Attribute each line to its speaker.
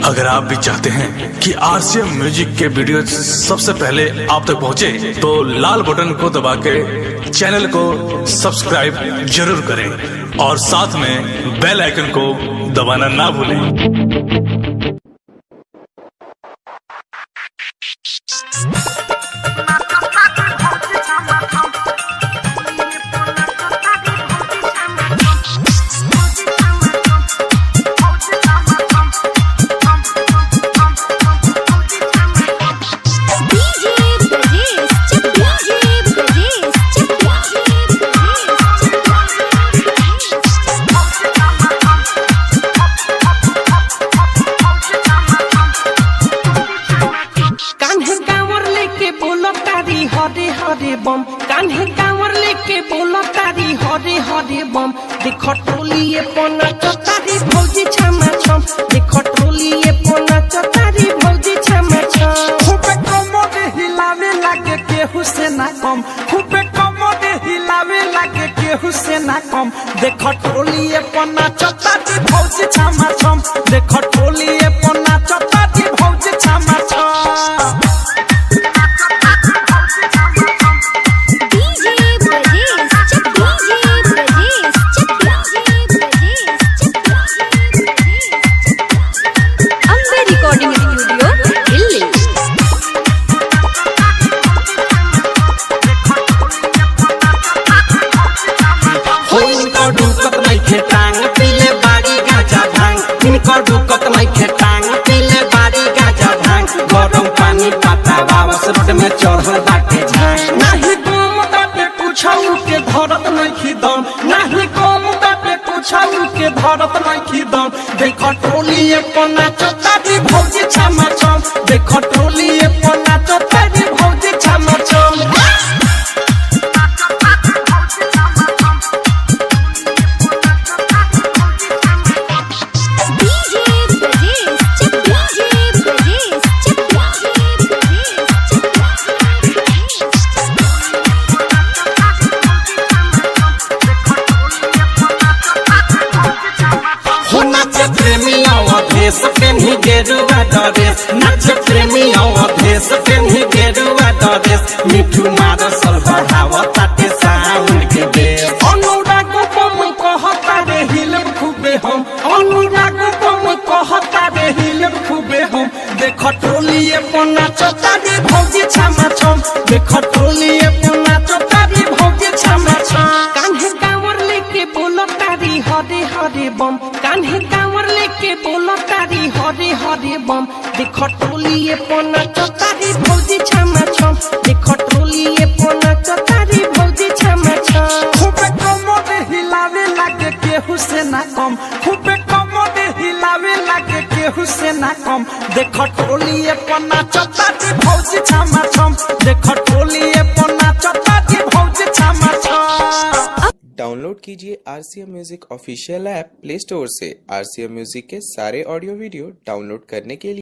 Speaker 1: अगर आप भी चाहते हैं कि आरसीएम म्यूजिक के वीडियो सबसे पहले आप तक पहुंचे, तो लाल बटन को दबा के चैनल को सब्सक्राइब जरूर करें और साथ में बेल आइकन को दबाना ना भूलें।
Speaker 2: हरे हरे बम कान्हे कांवर लेके बोलो तारी हरे हरे बम। देखो टोलिए पोना चतारी भौजी छमा छम, देखो टोलिए पोना चतारी भौजी छमा छम। खूबे कमर हिलावे लागे केहू से ना कम, खूबे कमर हिलावे लागे केहू से ना कम। देखो टोलिए पोना चतारी भौजी छमा छम, देखो टोलिए पोना चतारी भौजी छमा छम। रोड में चढ़ल बाटे झांग, नाही कम बाटे पूछाऊ के धरत नहीं दम, नाही कम बाटे पूछाऊ के धरत नहीं दम। देखो टोलिए पोना चतारी भौजी छमा छम, देखो टोलिए पोना चतारी भौजी छमा छम। पेन्ही गेरुआ ड्रेस नाच प्रेमियों भेष पेन्ही गेरुआ ड्रेस। मिठू मारसल बढ़ावा ताटे साउंड के बेस। अनुराग बम कहता रे हिलब खूबे हम, अनुराग बम कहता रे हिलब खूबे हम। देखो टोलिए पोना चतारी भौजी छमा छम, देखो टोलिए पोना चतारी भौजी छमा छम। कान्हे कांवर लेके बोलो तारी हरे हरे बम, कान्हे कांवर लेके बोलो तारी हरे हरे बम। देखो टोलिए पोना चतारी भौजी छमा छम, देखो टोलिए पोना चतारी भौजी छमा छम। खूबे कमर हिलावे लागे केहू से ना कम, खूबे कमर हिलावे लागे केहू से ना कम। देखो टोलिए पोना चतारी भौजी छमा छम, देखो टोलिए पोना चतारी भौजी छमा छम।
Speaker 3: डाउनलोड कीजिए RCM music official app play store से। आरसीएम म्यूजिक के सारे ऑडियो वीडियो डाउनलोड करने के लिए